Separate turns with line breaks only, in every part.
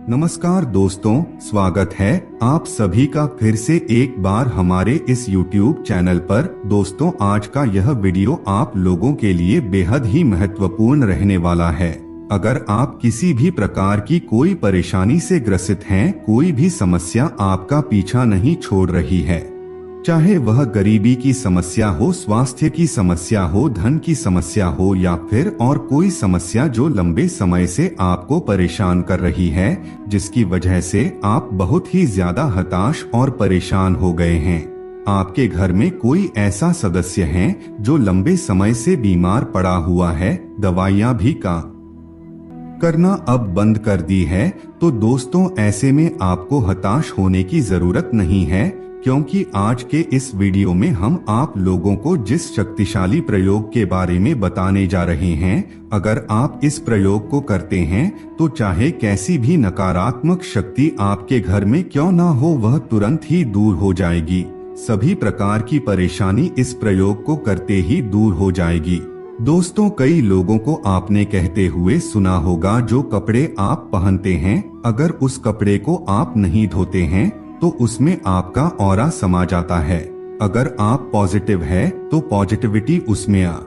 नमस्कार दोस्तों, स्वागत है आप सभी का फिर से एक बार हमारे इस YouTube चैनल पर। दोस्तों, आज का यह वीडियो आप लोगों के लिए बेहद ही महत्वपूर्ण रहने वाला है। अगर आप किसी भी प्रकार की कोई परेशानी से ग्रसित हैं, कोई भी समस्या आपका पीछा नहीं छोड़ रही है, चाहे वह गरीबी की समस्या हो, स्वास्थ्य की समस्या हो, धन की समस्या हो या फिर और कोई समस्या जो लंबे समय से आपको परेशान कर रही है, जिसकी वजह से आप बहुत ही ज्यादा हताश और परेशान हो गए हैं। आपके घर में कोई ऐसा सदस्य है जो लंबे समय से बीमार पड़ा हुआ है, दवाइयाँ भी करना अब बंद कर दी है, तो दोस्तों ऐसे में आपको हताश होने की जरूरत नहीं है, क्योंकि आज के इस वीडियो में हम आप लोगों को जिस शक्तिशाली प्रयोग के बारे में बताने जा रहे हैं, अगर आप इस प्रयोग को करते हैं तो चाहे कैसी भी नकारात्मक शक्ति आपके घर में क्यों ना हो, वह तुरंत ही दूर हो जाएगी। सभी प्रकार की परेशानी इस प्रयोग को करते ही दूर हो जाएगी। दोस्तों, कई लोगों को आपने कहते हुए सुना होगा, जो कपड़े आप पहनते हैं, अगर उस कपड़े को आप नहीं धोते हैं तो उसमें आपका ऑरा समा जाता है। अगर आप पॉजिटिव है तो पॉजिटिविटी उसमें आ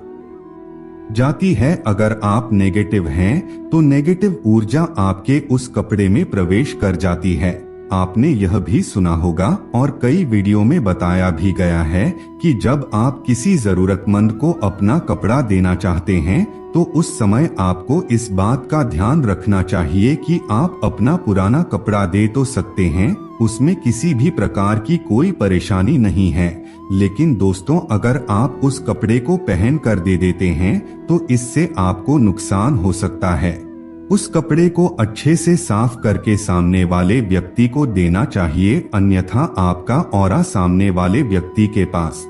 जाती है, अगर आप नेगेटिव हैं तो नेगेटिव ऊर्जा आपके उस कपड़े में प्रवेश कर जाती है। आपने यह भी सुना होगा और कई वीडियो में बताया भी गया है कि जब आप किसी जरूरतमंद को अपना कपड़ा देना चाहते हैं तो उस समय आपको इस बात का ध्यान रखना चाहिए कि आप अपना पुराना कपड़ा दे तो सकते हैं, उसमें किसी भी प्रकार की कोई परेशानी नहीं है, लेकिन दोस्तों अगर आप उस कपड़े को पहन कर दे देते हैं तो इससे आपको नुकसान हो सकता है। उस कपड़े को अच्छे से साफ करके सामने वाले व्यक्ति को देना चाहिए, अन्यथा आपका ऑरा सामने वाले व्यक्ति के पास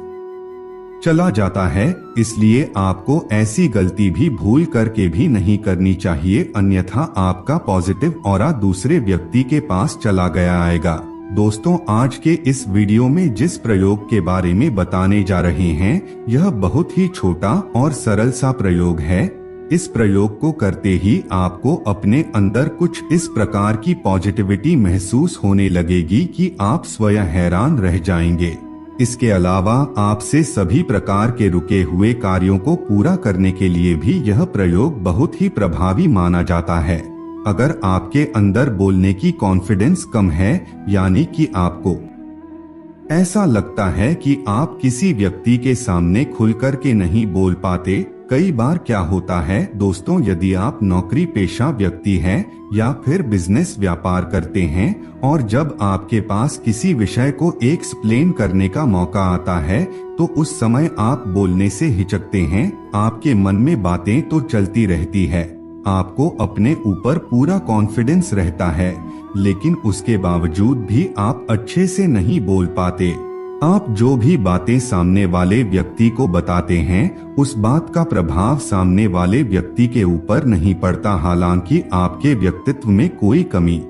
चला जाता है। इसलिए आपको ऐसी गलती भी भूल करके भी नहीं करनी चाहिए, अन्यथा आपका पॉजिटिव ऑरा दूसरे व्यक्ति के पास चला गया आएगा। दोस्तों, आज के इस वीडियो में जिस प्रयोग के बारे में बताने जा रहे हैं, यह बहुत ही छोटा और सरल सा प्रयोग है। इस प्रयोग को करते ही आपको अपने अंदर कुछ इस प्रकार की पॉजिटिविटी महसूस होने लगेगी कि आप स्वयं हैरान रह जाएंगे। इसके अलावा आपसे सभी प्रकार के रुके हुए कार्यों को पूरा करने के लिए भी यह प्रयोग बहुत ही प्रभावी माना जाता है। अगर आपके अंदर बोलने की कॉन्फिडेंस कम है, यानी कि आपको ऐसा लगता है कि आप किसी व्यक्ति के सामने खुलकर के नहीं बोल पाते, कई बार क्या होता है दोस्तों, यदि आप नौकरी पेशा व्यक्ति हैं या फिर बिजनेस व्यापार करते हैं और जब आपके पास किसी विषय को एक्सप्लेन करने का मौका आता है तो उस समय आप बोलने से हिचकते हैं, आपके मन में बातें तो चलती रहती है, आपको अपने ऊपर पूरा कॉन्फिडेंस रहता है, लेकिन उसके बावजूद भी आप अच्छे से नहीं बोल पाते। आप जो भी बातें सामने वाले व्यक्ति को बताते हैं, उस बात का प्रभाव सामने वाले व्यक्ति के ऊपर नहीं पड़ता, हालांकि आपके व्यक्तित्व में कोई कमी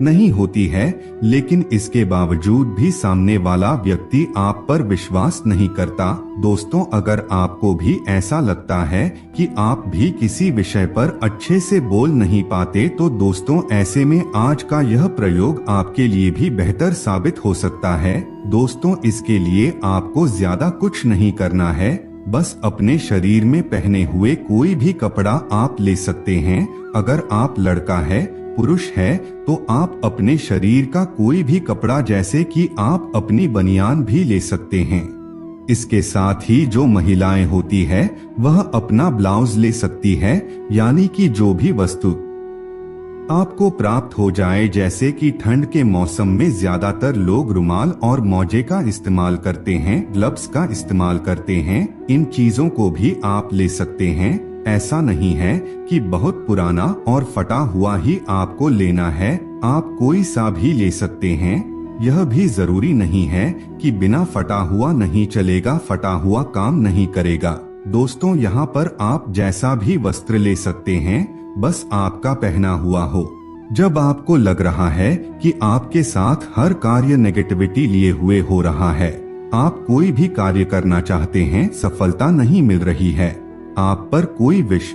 नहीं होती है, लेकिन इसके बावजूद भी सामने वाला व्यक्ति आप पर विश्वास नहीं करता। दोस्तों, अगर आपको भी ऐसा लगता है कि आप भी किसी विषय पर अच्छे से बोल नहीं पाते, तो दोस्तों ऐसे में आज का यह प्रयोग आपके लिए भी बेहतर साबित हो सकता है। दोस्तों, इसके लिए आपको ज्यादा कुछ नहीं करना है, बस अपने शरीर में पहने हुए कोई भी कपड़ा आप ले सकते हैं। अगर आप लड़का है, पुरुष है, तो आप अपने शरीर का कोई भी कपड़ा, जैसे कि आप अपनी बनियान भी ले सकते हैं। इसके साथ ही जो महिलाएं होती है वह अपना ब्लाउज ले सकती है, यानी कि जो भी वस्तु आपको प्राप्त हो जाए, जैसे कि ठंड के मौसम में ज्यादातर लोग रुमाल और मोजे का इस्तेमाल करते हैं, ग्लव्स का इस्तेमाल करते हैं, इन चीजों को भी आप ले सकते हैं। ऐसा नहीं है कि बहुत पुराना और फटा हुआ ही आपको लेना है, आप कोई सा भी ले सकते हैं। यह भी जरूरी नहीं है कि बिना फटा हुआ नहीं चलेगा, फटा हुआ काम नहीं करेगा। दोस्तों, यहाँ पर आप जैसा भी वस्त्र ले सकते हैं, बस आपका पहना हुआ हो। जब आपको लग रहा है कि आपके साथ हर कार्य नेगेटिविटी लिए हुए हो रहा है, आप कोई भी कार्य करना चाहते हैं, सफलता नहीं मिल रही है, आप पर कोई विश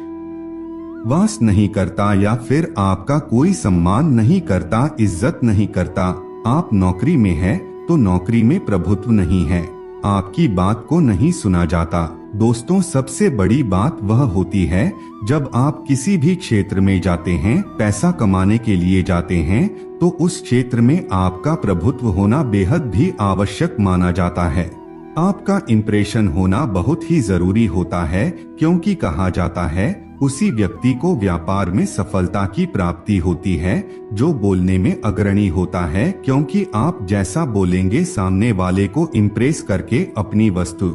वास नहीं करता या फिर आपका कोई सम्मान नहीं करता, इज्जत नहीं करता। आप नौकरी में है तो नौकरी में प्रभुत्व नहीं है, आपकी बात को नहीं सुना जाता। दोस्तों, सबसे बड़ी बात वह होती है जब आप किसी भी क्षेत्र में जाते हैं, पैसा कमाने के लिए जाते हैं, तो उस क्षेत्र में आपका प्रभुत्व होना बेहद भी आवश्यक माना जाता है। आपका इंप्रेशन होना बहुत ही जरूरी होता है, क्योंकि कहा जाता है उसी व्यक्ति को व्यापार में सफलता की प्राप्ति होती है जो बोलने में अग्रणी होता है, क्योंकि आप जैसा बोलेंगे सामने वाले को इम्प्रेस करके अपनी वस्तु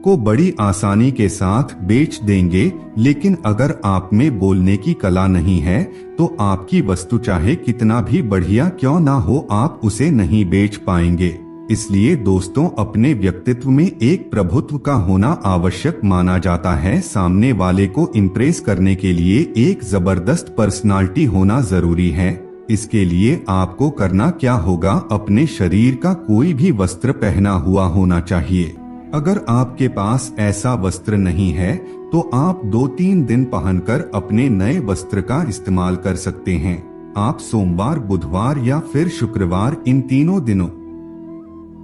को बड़ी आसानी के साथ बेच देंगे। लेकिन अगर आप में बोलने की कला नहीं है तो आपकी वस्तु चाहे कितना भी बढ़िया क्यों ना हो, आप उसे नहीं बेच पाएंगे। इसलिए दोस्तों, अपने व्यक्तित्व में एक प्रभुत्व का होना आवश्यक माना जाता है। सामने वाले को इम्प्रेस करने के लिए एक जबरदस्त पर्सनालिटी होना जरूरी है। इसके लिए आपको करना क्या होगा, अपने शरीर का कोई भी वस्त्र पहना हुआ होना चाहिए। अगर आपके पास ऐसा वस्त्र नहीं है तो आप 2-3 दिन पहनकर अपने नए वस्त्र का इस्तेमाल कर सकते हैं। आप सोमवार, बुधवार या फिर शुक्रवार, इन तीनों दिनों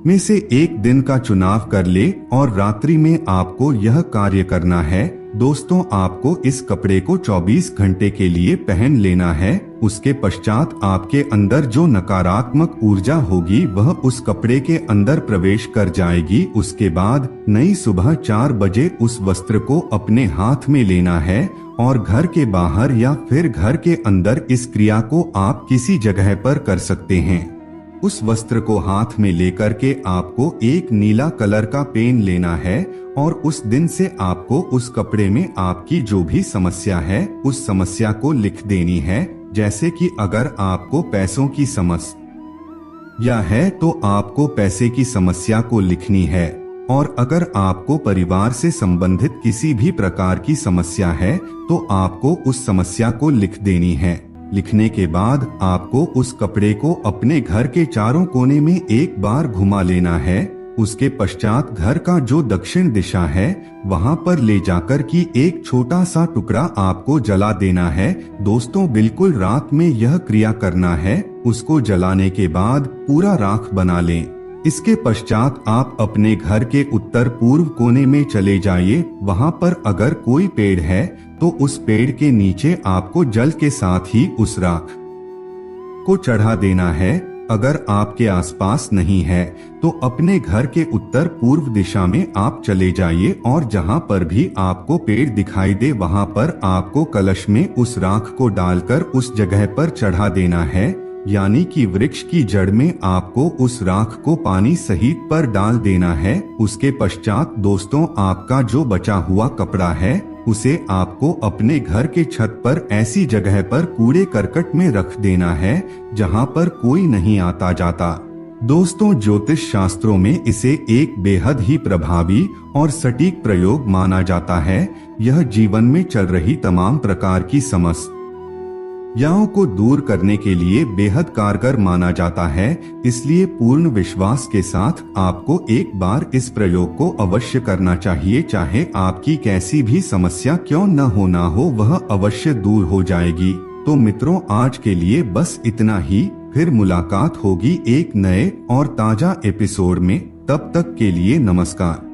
में से एक दिन का चुनाव कर ले और रात्रि में आपको यह कार्य करना है। दोस्तों, आपको इस कपड़े को 24 घंटे के लिए पहन लेना है। उसके पश्चात आपके अंदर जो नकारात्मक ऊर्जा होगी वह उस कपड़े के अंदर प्रवेश कर जाएगी। उसके बाद नई सुबह 4 बजे उस वस्त्र को अपने हाथ में लेना है और घर के बाहर या फिर घर के अंदर इस क्रिया को आप किसी जगह पर कर सकते हैं। उस वस्त्र को हाथ में लेकर के आपको एक नीला कलर का पेन लेना है और उस दिन से आपको उस कपड़े में आपकी जो भी समस्या है उस समस्या को लिख देनी है। जैसे कि अगर आपको पैसों की समस्या है तो आपको पैसे की समस्या को लिखनी है, और अगर आपको परिवार से संबंधित किसी भी प्रकार की समस्या है तो आपको उस समस्या को लिख देनी है। लिखने के बाद आपको उस कपड़े को अपने घर के चारों कोने में एक बार घुमा लेना है। उसके पश्चात घर का जो दक्षिण दिशा है वहां पर ले जाकर की एक छोटा सा टुकड़ा आपको जला देना है। दोस्तों, बिल्कुल रात में यह क्रिया करना है। उसको जलाने के बाद पूरा राख बना लें। इसके पश्चात आप अपने घर के उत्तर पूर्व कोने में चले जाइए। वहां पर अगर कोई पेड़ है तो उस पेड़ के नीचे आपको जल के साथ ही उस राख को चढ़ा देना है। अगर आपके आसपास नहीं है तो अपने घर के उत्तर पूर्व दिशा में आप चले जाइए और जहां पर भी आपको पेड़ दिखाई दे वहां पर आपको कलश में उस राख को डालकर उस जगह पर चढ़ा देना है। यानी कि वृक्ष की जड़ में आपको उस राख को पानी सहित पर डाल देना है। उसके पश्चात दोस्तों, आपका जो बचा हुआ कपड़ा है उसे आपको अपने घर के छत पर ऐसी जगह पर कूड़े करकट में रख देना है जहां पर कोई नहीं आता जाता। दोस्तों, ज्योतिष शास्त्रों में इसे एक बेहद ही प्रभावी और सटीक प्रयोग माना जाता है। यह जीवन में चल रही तमाम प्रकार की समस्याओं को दूर करने के लिए बेहद कारगर माना जाता है। इसलिए पूर्ण विश्वास के साथ आपको एक बार इस प्रयोग को अवश्य करना चाहिए। चाहे आपकी कैसी भी समस्या क्यों न हो ना हो, वह अवश्य दूर हो जाएगी। तो मित्रों, आज के लिए बस इतना ही। फिर मुलाकात होगी एक नए और ताजा एपिसोड में। तब तक के लिए नमस्कार।